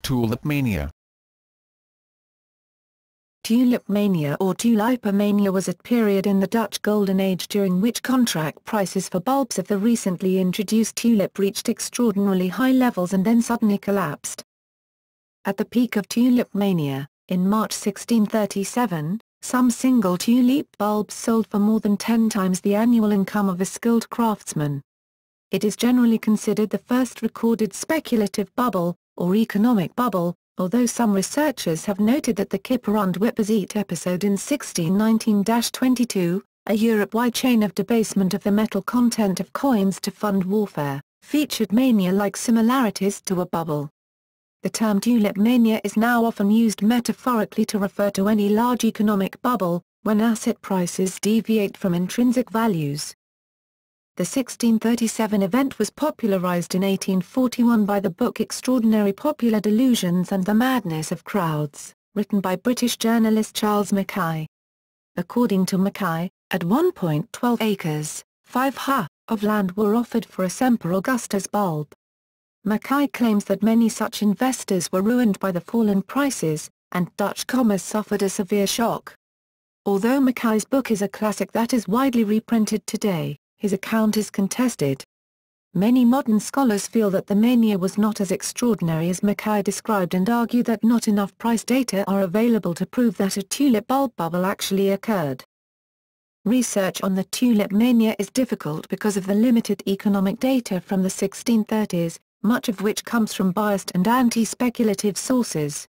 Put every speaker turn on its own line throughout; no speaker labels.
Tulip mania.
Tulip mania or tulipomania was a period in the Dutch Golden Age during which contract prices for bulbs of the recently introduced tulip reached extraordinarily high levels and then suddenly collapsed. At the peak of tulip mania, in March 1637, some single tulip bulbs sold for more than 10 times the annual income of a skilled craftsman. It is generally considered the first recorded speculative bubble, or economic bubble, although some researchers have noted that the Kipper und Wipperziet episode in 1619-22, a Europe-wide chain of debasement of the metal content of coins to fund warfare, featured mania-like similarities to a bubble. The term tulip mania is now often used metaphorically to refer to any large economic bubble, when asset prices deviate from intrinsic values. The 1637 event was popularized in 1841 by the book Extraordinary Popular Delusions and the Madness of Crowds, written by British journalist Charles Mackay. According to Mackay, at one point 12 acres, 5 ha, of land were offered for a Semper Augustus bulb. Mackay claims that many such investors were ruined by the fall in prices, and Dutch commerce suffered a severe shock. Although Mackay's book is a classic that is widely reprinted today, his account is contested. Many modern scholars feel that the mania was not as extraordinary as Mackay described and argue that not enough price data are available to prove that a tulip bulb bubble actually occurred. Research on the tulip mania is difficult because of the limited economic data from the 1630s, much of which comes from biased and anti-speculative sources.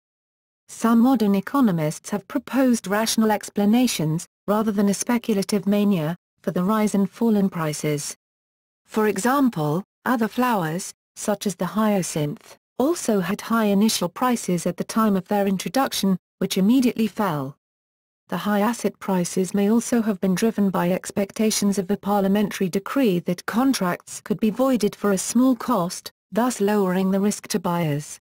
Some modern economists have proposed rational explanations, rather than a speculative mania, for the rise and fall in prices. For example, other flowers, such as the hyacinth, also had high initial prices at the time of their introduction, which immediately fell. The high asset prices may also have been driven by expectations of a parliamentary decree that contracts could be voided for a small cost, thus lowering the risk to buyers.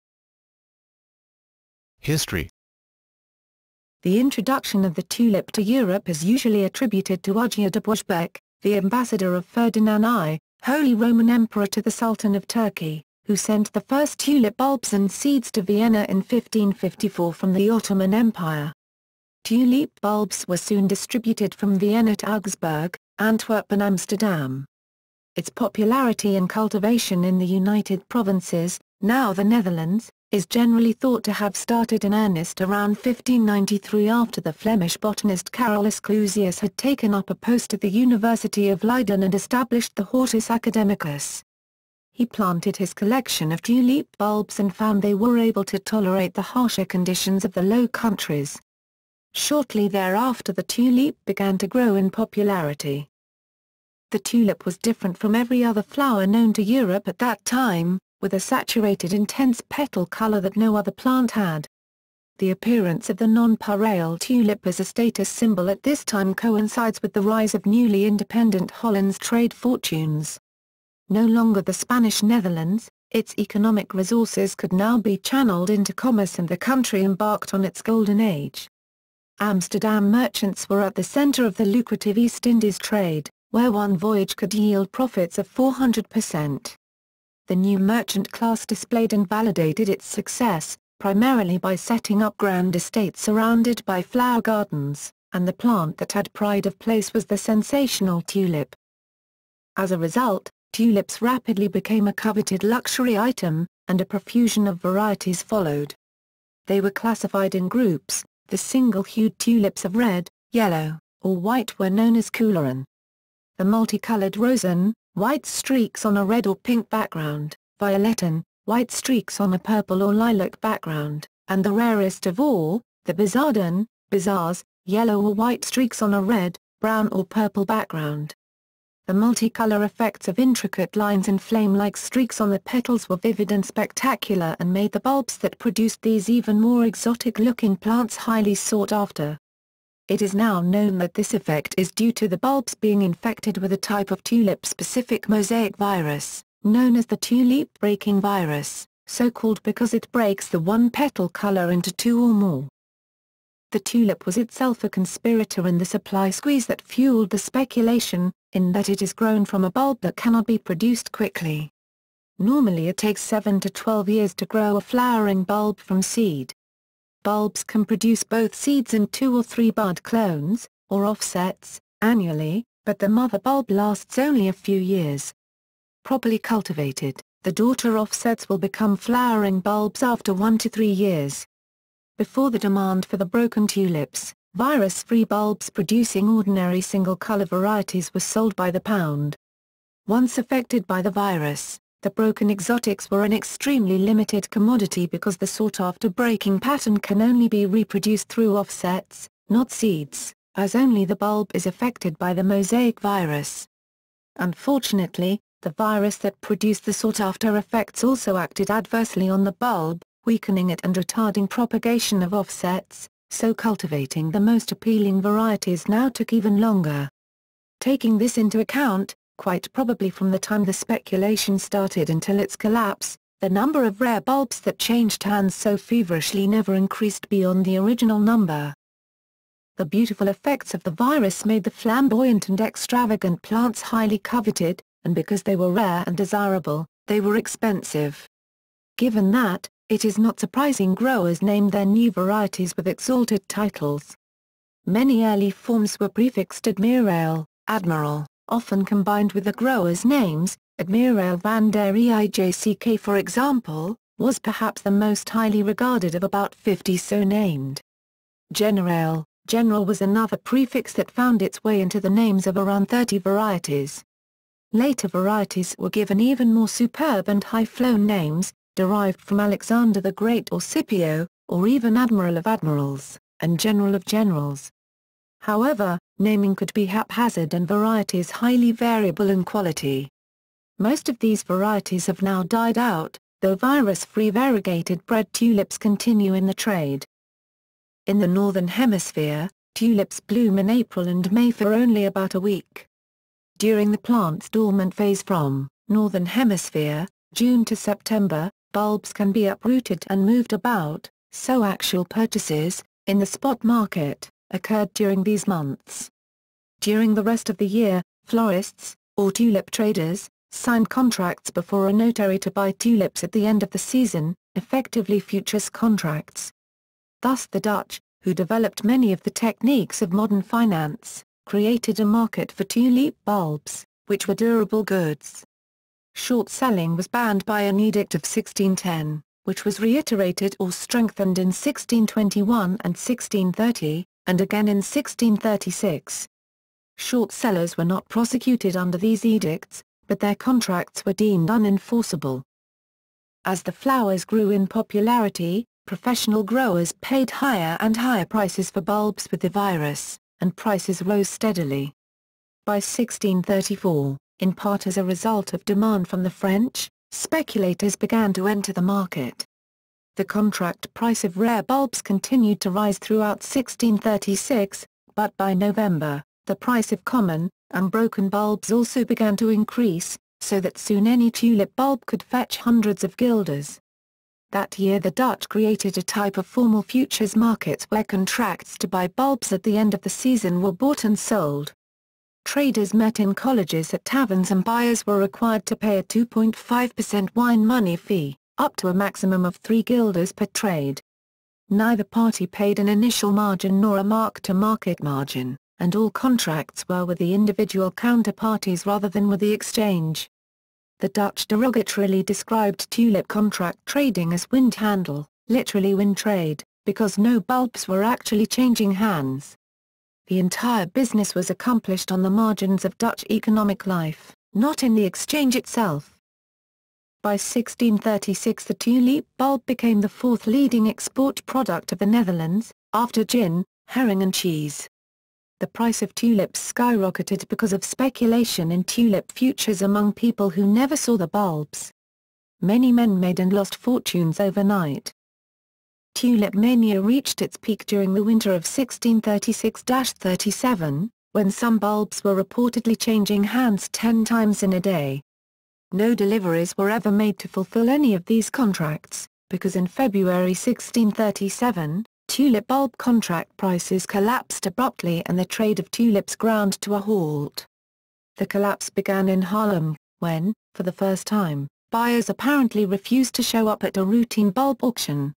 History.
The introduction of the tulip to Europe is usually attributed to Ujia de Bushbeck, the ambassador of Ferdinand I, Holy Roman Emperor to the Sultan of Turkey, who sent the first tulip bulbs and seeds to Vienna in 1554 from the Ottoman Empire. Tulip bulbs were soon distributed from Vienna to Augsburg, Antwerp and Amsterdam. Its popularity and cultivation in the United Provinces, now the Netherlands, is generally thought to have started in earnest around 1593 after the Flemish botanist Carolus Clusius had taken up a post at the University of Leiden and established the Hortus Academicus. He planted his collection of tulip bulbs and found they were able to tolerate the harsher conditions of the Low Countries. Shortly thereafter the tulip began to grow in popularity. The tulip was different from every other flower known to Europe at that time, with a saturated intense petal color that no other plant had. The appearance of the nonpareil tulip as a status symbol at this time coincides with the rise of newly independent Holland's trade fortunes. No longer the Spanish Netherlands, its economic resources could now be channeled into commerce and the country embarked on its golden age. Amsterdam merchants were at the center of the lucrative East Indies trade, where one voyage could yield profits of 400%. The new merchant class displayed and validated its success, primarily by setting up grand estates surrounded by flower gardens, and the plant that had pride of place was the sensational tulip. As a result, tulips rapidly became a coveted luxury item, and a profusion of varieties followed. They were classified in groups. The single-hued tulips of red, yellow, or white were known as couleren. The multicolored rosen, white streaks on a red or pink background, violetten, white streaks on a purple or lilac background, and the rarest of all, the bizarden, bizarres, yellow or white streaks on a red, brown or purple background. The multicolor effects of intricate lines and flame-like streaks on the petals were vivid and spectacular and made the bulbs that produced these even more exotic-looking plants highly sought after. It is now known that this effect is due to the bulbs being infected with a type of tulip-specific mosaic virus, known as the tulip-breaking virus, so called because it breaks the one petal color into two or more. The tulip was itself a conspirator in the supply squeeze that fueled the speculation, in that it is grown from a bulb that cannot be produced quickly. Normally it takes 7 to 12 years to grow a flowering bulb from seed. Bulbs can produce both seeds and 2 or 3 bud clones, or offsets, annually, but the mother bulb lasts only a few years. Properly cultivated, the daughter offsets will become flowering bulbs after 1 to 3 years. Before the demand for the broken tulips, virus-free bulbs producing ordinary single-color varieties were sold by the pound. Once affected by the virus, the broken exotics were an extremely limited commodity because the sought-after breaking pattern can only be reproduced through offsets, not seeds, as only the bulb is affected by the mosaic virus. Unfortunately, the virus that produced the sought-after effects also acted adversely on the bulb, weakening it and retarding propagation of offsets, so cultivating the most appealing varieties now took even longer. Taking this into account, quite probably from the time the speculation started until its collapse, the number of rare bulbs that changed hands so feverishly never increased beyond the original number. The beautiful effects of the virus made the flamboyant and extravagant plants highly coveted, and because they were rare and desirable, they were expensive. Given that, it is not surprising growers named their new varieties with exalted titles. Many early forms were prefixed Admiraal, Admiral, often combined with the growers' names. Admiraal van der Ijck, for example, was perhaps the most highly regarded of about 50 so named. Generaal, General was another prefix that found its way into the names of around 30 varieties. Later varieties were given even more superb and high-flown names, derived from Alexander the Great or Scipio, or even Admiral of Admirals, and General of Generals. However, naming could be haphazard and varieties highly variable in quality. Most of these varieties have now died out, though virus-free variegated bred tulips continue in the trade. In the Northern Hemisphere, tulips bloom in April and May for only about a week. During the plant's dormant phase from Northern Hemisphere, June to September, bulbs can be uprooted and moved about, so actual purchases, in the spot market, occurred during these months. During the rest of the year, florists, or tulip traders, signed contracts before a notary to buy tulips at the end of the season, effectively futures contracts. Thus the Dutch, who developed many of the techniques of modern finance, created a market for tulip bulbs, which were durable goods. Short selling was banned by an edict of 1610, which was reiterated or strengthened in 1621 and 1630, and again in 1636. Short sellers were not prosecuted under these edicts, but their contracts were deemed unenforceable. As the flowers grew in popularity, professional growers paid higher and higher prices for bulbs with the virus, and prices rose steadily. By 1634, in part as a result of demand from the French, speculators began to enter the market. The contract price of rare bulbs continued to rise throughout 1636, but by November, the price of common, unbroken bulbs also began to increase, so that soon any tulip bulb could fetch hundreds of guilders. That year the Dutch created a type of formal futures markets where contracts to buy bulbs at the end of the season were bought and sold. Traders met in colleges at taverns and buyers were required to pay a 2.5% wine money fee, up to a maximum of 3 guilders per trade. Neither party paid an initial margin nor a mark-to-market margin, and all contracts were with the individual counterparties rather than with the exchange. The Dutch derogatorily described tulip contract trading as wind handle, literally wind trade, because no bulbs were actually changing hands. The entire business was accomplished on the margins of Dutch economic life, not in the exchange itself. By 1636 the tulip bulb became the 4th leading export product of the Netherlands, after gin, herring and cheese. The price of tulips skyrocketed because of speculation in tulip futures among people who never saw the bulbs. Many men made and lost fortunes overnight. Tulip mania reached its peak during the winter of 1636-37, when some bulbs were reportedly changing hands 10 times in a day. No deliveries were ever made to fulfill any of these contracts, because in February 1637, tulip bulb contract prices collapsed abruptly and the trade of tulips ground to a halt. The collapse began in Haarlem, when, for the first time, buyers apparently refused to show up at a routine bulb auction.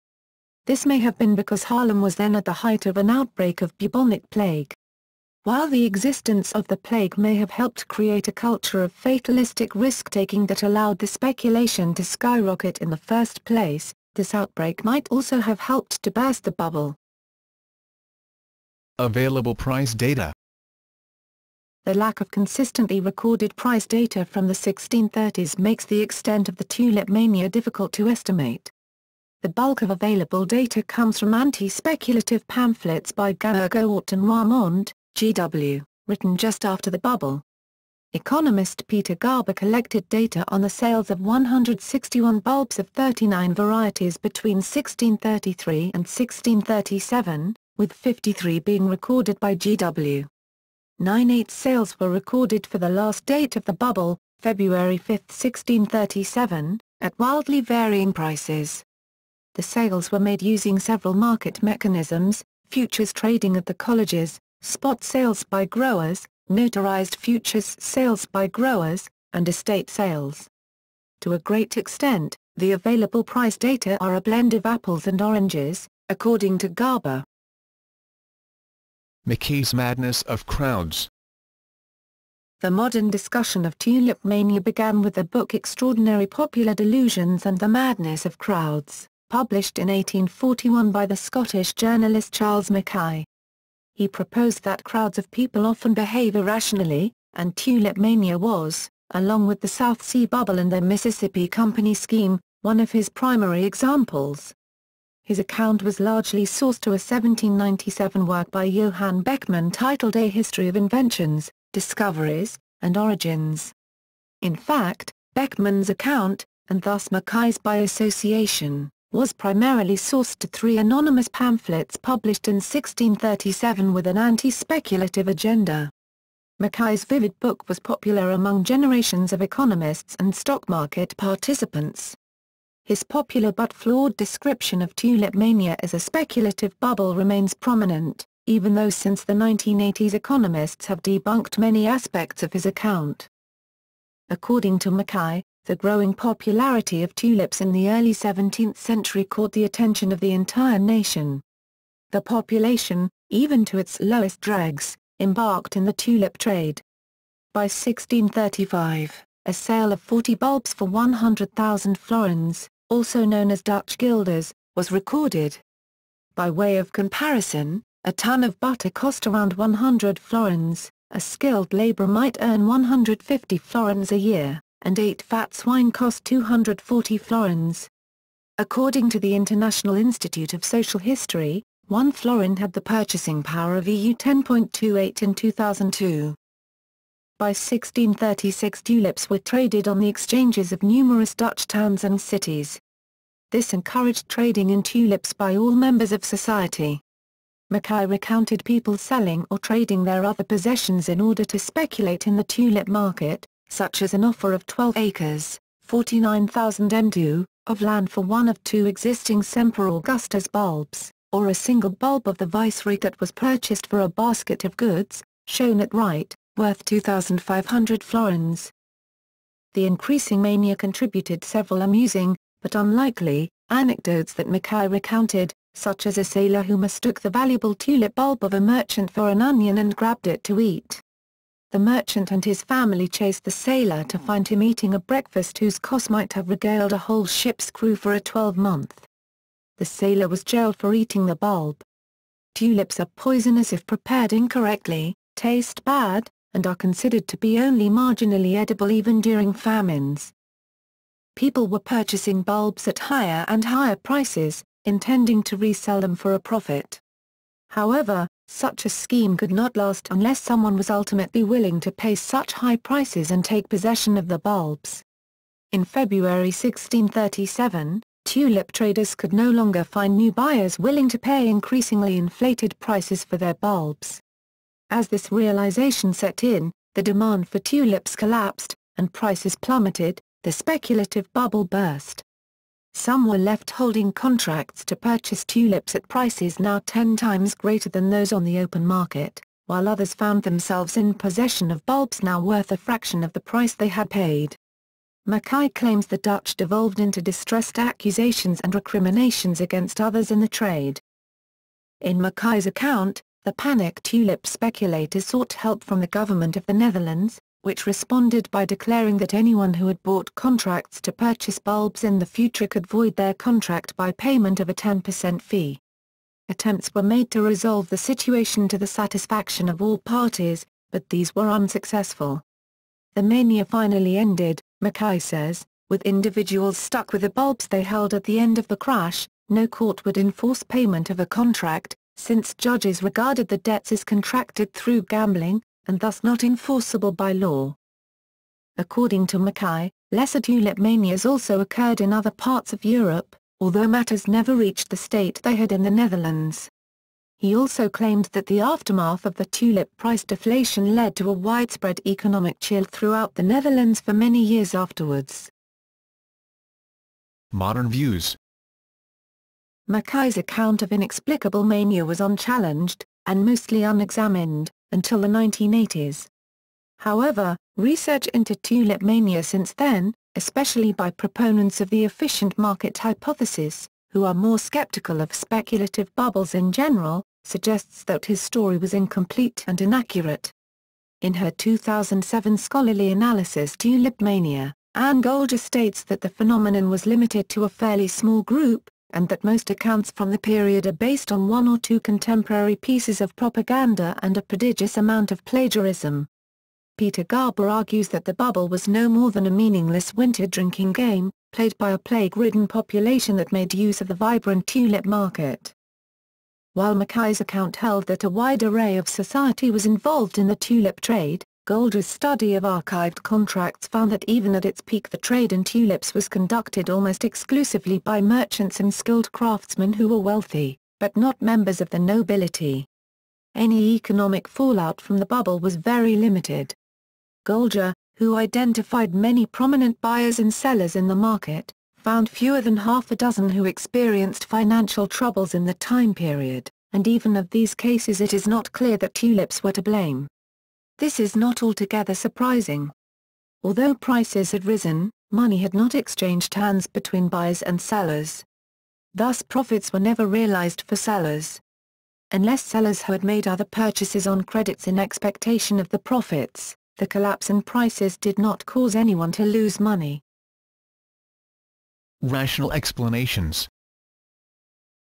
This may have been because Haarlem was then at the height of an outbreak of bubonic plague. While the existence of the plague may have helped create a culture of fatalistic risk-taking that allowed the speculation to skyrocket in the first place, this outbreak might also have helped to burst the bubble.
Available price data.
The lack of consistently recorded price data from the 1630s makes the extent of the tulip mania difficult to estimate. The bulk of available data comes from anti-speculative pamphlets by Gaurgaard and Ramond, G.W., written just after the bubble. Economist Peter Garber collected data on the sales of 161 bulbs of 39 varieties between 1633 and 1637, with 53 being recorded by G.W. 98 sales were recorded for the last date of the bubble, February 5, 1637, at wildly varying prices. The sales were made using several market mechanisms: futures trading at the colleges, spot sales by growers, notarized futures sales by growers, and estate sales. To a great extent, the available price data are a blend of apples and oranges, according to Garber.
Mackay's madness of crowds.
The modern discussion of tulip mania began with the book Extraordinary Popular Delusions and the Madness of Crowds, published in 1841 by the Scottish journalist Charles Mackay. He proposed that crowds of people often behave irrationally, and tulip mania was, along with the South Sea Bubble and the Mississippi Company scheme, one of his primary examples. His account was largely sourced to a 1797 work by Johann Beckmann titled A History of Inventions, Discoveries, and Origins. In fact, Beckmann's account, and thus Mackay's by association, was primarily sourced to 3 anonymous pamphlets published in 1637 with an anti-speculative agenda. Mackay's vivid book was popular among generations of economists and stock market participants. His popular but flawed description of tulip mania as a speculative bubble remains prominent, even though since the 1980s economists have debunked many aspects of his account. According to Mackay, the growing popularity of tulips in the early 17th century caught the attention of the entire nation. The population, even to its lowest dregs, embarked in the tulip trade. By 1635, a sale of 40 bulbs for 100,000 florins, also known as Dutch guilders, was recorded. By way of comparison, a ton of butter cost around 100 florins, a skilled laborer might earn 150 florins a year, and 8 fat swine cost 240 florins. According to the International Institute of Social History, 1 florin had the purchasing power of EU 10.28 in 2002. By 1636 tulips were traded on the exchanges of numerous Dutch towns and cities. This encouraged trading in tulips by all members of society. Mackay recounted people selling or trading their other possessions in order to speculate in the tulip market, such as an offer of 12 acres, 49,000 m2, of land for one of 2 existing Semper Augustus bulbs, or a single bulb of the Viceroy that was purchased for a basket of goods, shown at right, worth 2,500 florins. The increasing mania contributed several amusing, but unlikely, anecdotes that Mackay recounted, such as a sailor who mistook the valuable tulip bulb of a merchant for an onion and grabbed it to eat. The merchant and his family chased the sailor to find him eating a breakfast whose cost might have regaled a whole ship's crew for a 12-month. The sailor was jailed for eating the bulb. Tulips are poisonous if prepared incorrectly, taste bad, and are considered to be only marginally edible even during famines. People were purchasing bulbs at higher and higher prices, intending to resell them for a profit. However, such a scheme could not last unless someone was ultimately willing to pay such high prices and take possession of the bulbs. In February 1637, tulip traders could no longer find new buyers willing to pay increasingly inflated prices for their bulbs. As this realization set in, the demand for tulips collapsed, and prices plummeted, the speculative bubble burst. Some were left holding contracts to purchase tulips at prices now 10 times greater than those on the open market, while others found themselves in possession of bulbs now worth a fraction of the price they had paid. Mackay claims the Dutch devolved into distressed accusations and recriminations against others in the trade. In Mackay's account, the panicked tulip speculators sought help from the government of the Netherlands, which responded by declaring that anyone who had bought contracts to purchase bulbs in the future could void their contract by payment of a 10% fee. Attempts were made to resolve the situation to the satisfaction of all parties, but these were unsuccessful. The mania finally ended, Mackay says, with individuals stuck with the bulbs they held at the end of the crash. No court would enforce payment of a contract, since judges regarded the debts as contracted through gambling, and thus not enforceable by law. According to Mackay, lesser tulip manias also occurred in other parts of Europe, although matters never reached the state they had in the Netherlands. He also claimed that the aftermath of the tulip price deflation led to a widespread economic chill throughout the Netherlands for many years afterwards.
Modern views.
Mackay's account of inexplicable mania was unchallenged, and mostly unexamined, until the 1980s. However, research into tulip mania since then, especially by proponents of the efficient market hypothesis, who are more skeptical of speculative bubbles in general, suggests that his story was incomplete and inaccurate. In her 2007 scholarly analysis Tulip Mania, Anne Golger states that the phenomenon was limited to a fairly small group, and that most accounts from the period are based on one or two contemporary pieces of propaganda and a prodigious amount of plagiarism. Peter Garber argues that the bubble was no more than a meaningless winter drinking game, played by a plague-ridden population that made use of the vibrant tulip market. While Mackay's account held that a wide array of society was involved in the tulip trade, Golger's study of archived contracts found that even at its peak the trade in tulips was conducted almost exclusively by merchants and skilled craftsmen who were wealthy, but not members of the nobility. Any economic fallout from the bubble was very limited. Golger, who identified many prominent buyers and sellers in the market, found fewer than half a dozen who experienced financial troubles in the time period, and even of these cases it is not clear that tulips were to blame. This is not altogether surprising. Although prices had risen, money had not exchanged hands between buyers and sellers. Thus profits were never realized for sellers. Unless sellers had made other purchases on credits in expectation of the profits, the collapse in prices did not cause anyone to lose money.
Rational explanations.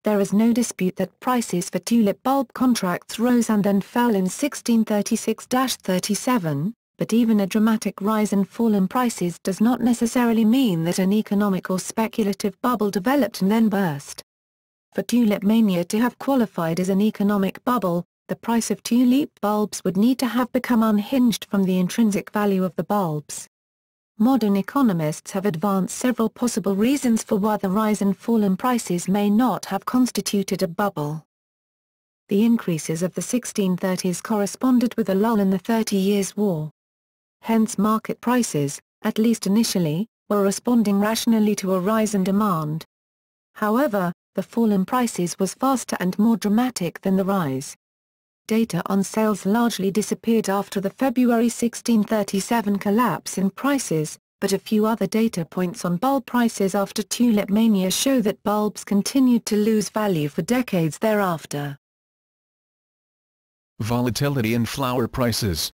There is no dispute that prices for tulip bulb contracts rose and then fell in 1636-37, but even a dramatic rise and fall in prices does not necessarily mean that an economic or speculative bubble developed and then burst. For tulip mania to have qualified as an economic bubble, the price of tulip bulbs would need to have become unhinged from the intrinsic value of the bulbs. Modern economists have advanced several possible reasons for why the rise and fall in prices may not have constituted a bubble. The increases of the 1630s corresponded with a lull in the 30 Years' War. Hence market prices, at least initially, were responding rationally to a rise in demand. However, the fall in prices was faster and more dramatic than the rise. Data on sales largely disappeared after the February 1637 collapse in prices, but a few other data points on bulb prices after tulip mania show that bulbs continued to lose value for decades thereafter.
Volatility in flower prices.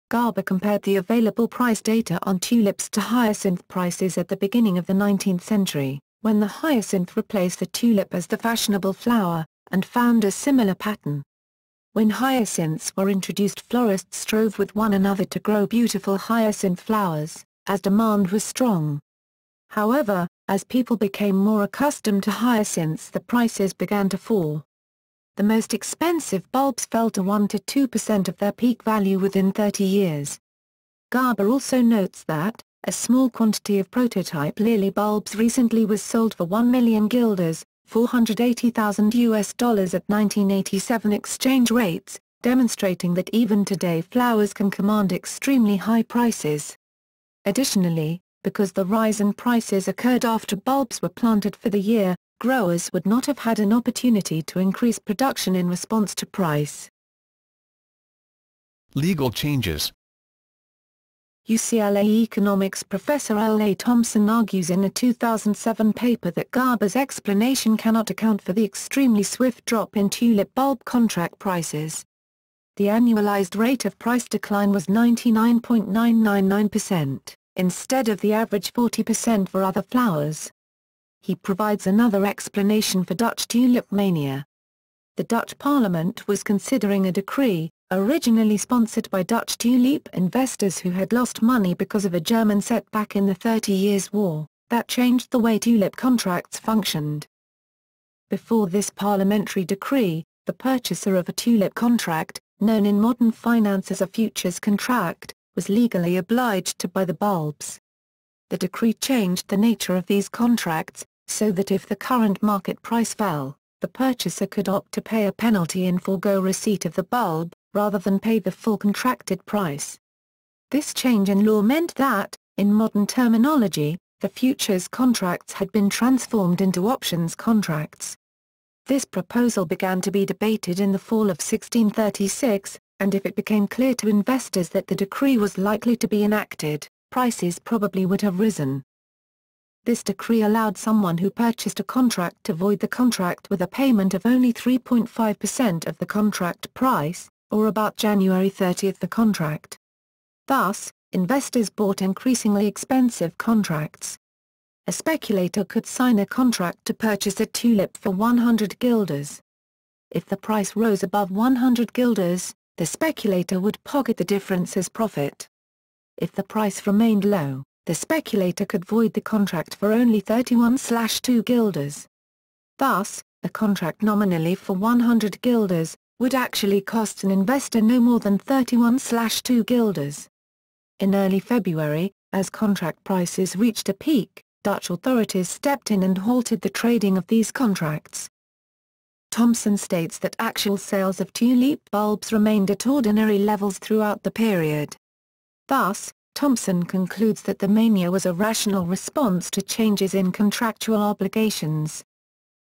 Garber compared the available price data on tulips to hyacinth prices at the beginning of the 19th century, when the hyacinth replaced the tulip as the fashionable flower, and found a similar pattern. When hyacinths were introduced, florists strove with one another to grow beautiful hyacinth flowers, as demand was strong. However, as people became more accustomed to hyacinths, the prices began to fall. The most expensive bulbs fell to 1 to 2% of their peak value within 30 years. Garber also notes that a small quantity of prototype lily bulbs recently was sold for 1 million guilders, $480,000 at 1987 exchange rates, demonstrating that even today flowers can command extremely high prices. Additionally, because the rise in prices occurred after bulbs were planted for the year, growers would not have had an opportunity to increase production in response to price.
Legal changes.
UCLA economics professor L. A. Thompson argues in a 2007 paper that Garber's explanation cannot account for the extremely swift drop in tulip bulb contract prices. The annualized rate of price decline was 99.999%, instead of the average 40% for other flowers. He provides another explanation for Dutch tulip mania. The Dutch Parliament was considering a decree, originally sponsored by Dutch tulip investors who had lost money because of a German setback in the 30 Years' War, that changed the way tulip contracts functioned. Before this parliamentary decree, the purchaser of a tulip contract, known in modern finance as a futures contract, was legally obliged to buy the bulbs. The decree changed the nature of these contracts, so that if the current market price fell, the purchaser could opt to pay a penalty and forego receipt of the bulb, rather than pay the full contracted price. This change in law meant that, in modern terminology, the futures contracts had been transformed into options contracts. This proposal began to be debated in the fall of 1636, and if it became clear to investors that the decree was likely to be enacted, prices probably would have risen. This decree allowed someone who purchased a contract to void the contract with a payment of only 3.5% of the contract price, or about January 30 the contract. Thus, investors bought increasingly expensive contracts. A speculator could sign a contract to purchase a tulip for 100 guilders. If the price rose above 100 guilders, the speculator would pocket the difference as profit. If the price remained low, the speculator could void the contract for only 31/2 guilders. Thus, a contract nominally for 100 guilders, would actually cost an investor no more than 31/2 guilders. In early February, as contract prices reached a peak, Dutch authorities stepped in and halted the trading of these contracts. Thompson states that actual sales of tulip bulbs remained at ordinary levels throughout the period. Thus, Thompson concludes that the mania was a rational response to changes in contractual obligations.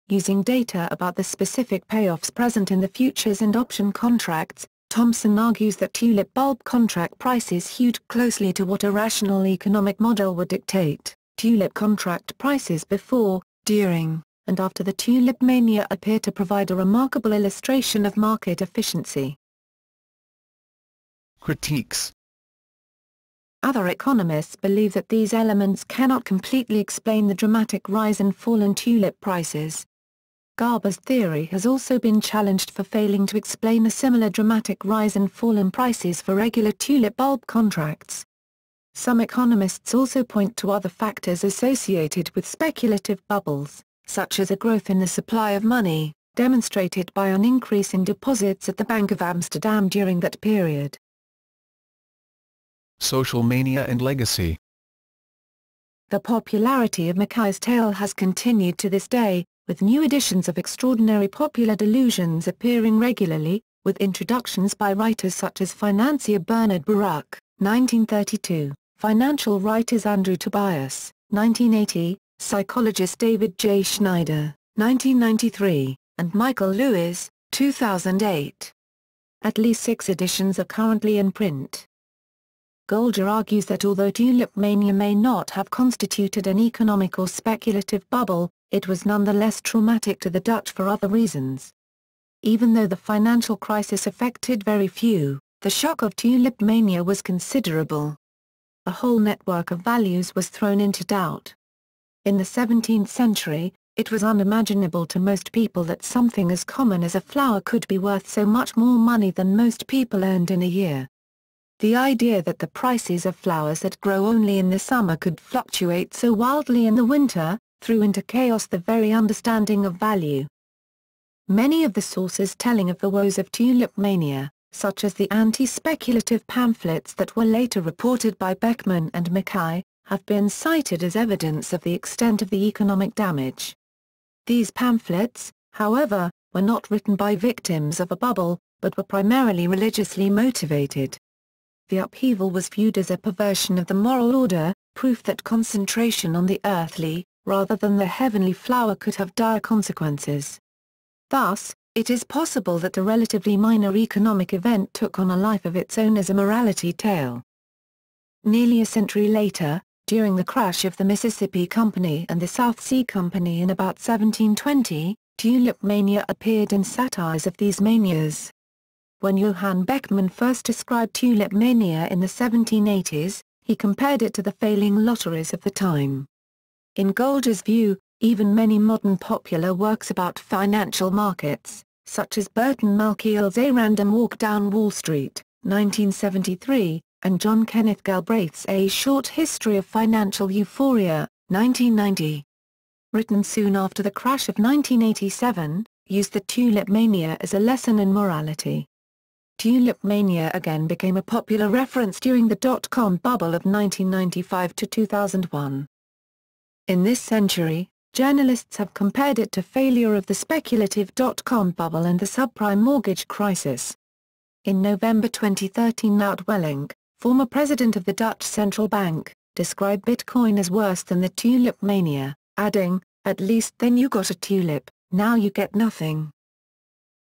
Using data about the specific payoffs present in the futures and option contracts, Thompson argues that tulip bulb contract prices hewed closely to what a rational economic model would dictate. Tulip contract prices before, during, and after the tulip mania appear to provide a remarkable illustration of market efficiency.
Critiques.
Other economists believe that these elements cannot completely explain the dramatic rise and fall in tulip prices. Garber's theory has also been challenged for failing to explain a similar dramatic rise and fall in prices for regular tulip bulb contracts. Some economists also point to other factors associated with speculative bubbles, such as a growth in the supply of money, demonstrated by an increase in deposits at the Bank of Amsterdam during that period.
Social mania and legacy.
The popularity of Mackay's tale has continued to this day, with new editions of extraordinary popular delusions appearing regularly, with introductions by writers such as financier Bernard Baruch, 1932, financial writers Andrew Tobias, 1980, psychologist David J. Schneider, 1993, and Michael Lewis, 2008. At least 6 editions are currently in print. Golger argues that although tulip mania may not have constituted an economic or speculative bubble, it was nonetheless traumatic to the Dutch for other reasons. Even though the financial crisis affected very few, the shock of tulip mania was considerable. A whole network of values was thrown into doubt. In the 17th century, it was unimaginable to most people that something as common as a flower could be worth so much more money than most people earned in a year. The idea that the prices of flowers that grow only in the summer could fluctuate so wildly in the winter, threw into chaos the very understanding of value. Many of the sources telling of the woes of tulip mania, such as the anti-speculative pamphlets that were later reported by Beckman and Mackay, have been cited as evidence of the extent of the economic damage. These pamphlets, however, were not written by victims of a bubble, but were primarily religiously motivated. The upheaval was viewed as a perversion of the moral order, proof that concentration on the earthly, rather than the heavenly flower could have dire consequences. Thus, it is possible that a relatively minor economic event took on a life of its own as a morality tale. Nearly a century later, during the crash of the Mississippi Company and the South Sea Company in about 1720, tulip mania appeared in satires of these manias. When Johann Beckmann first described tulip mania in the 1780s, he compared it to the failing lotteries of the time. In Golger's view, even many modern popular works about financial markets, such as Burton Malkiel's A Random Walk Down Wall Street, 1973, and John Kenneth Galbraith's A Short History of Financial Euphoria, 1990. Written soon after the crash of 1987, used the tulip mania as a lesson in morality. Tulip mania again became a popular reference during the dot-com bubble of 1995 to 2001. In this century, journalists have compared it to failure of the speculative dot-com bubble and the subprime mortgage crisis. In November 2013, Nout Welling, former president of the Dutch Central Bank, described Bitcoin as worse than the tulip mania, adding, "At least then you got a tulip, now you get nothing."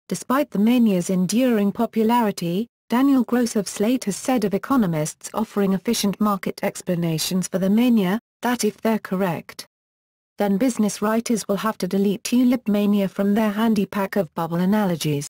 Despite the mania's enduring popularity, Daniel Gross of Slate has said of economists offering efficient market explanations for the mania, that if they're correct, then business writers will have to delete tulip mania from their handy pack of bubble analogies.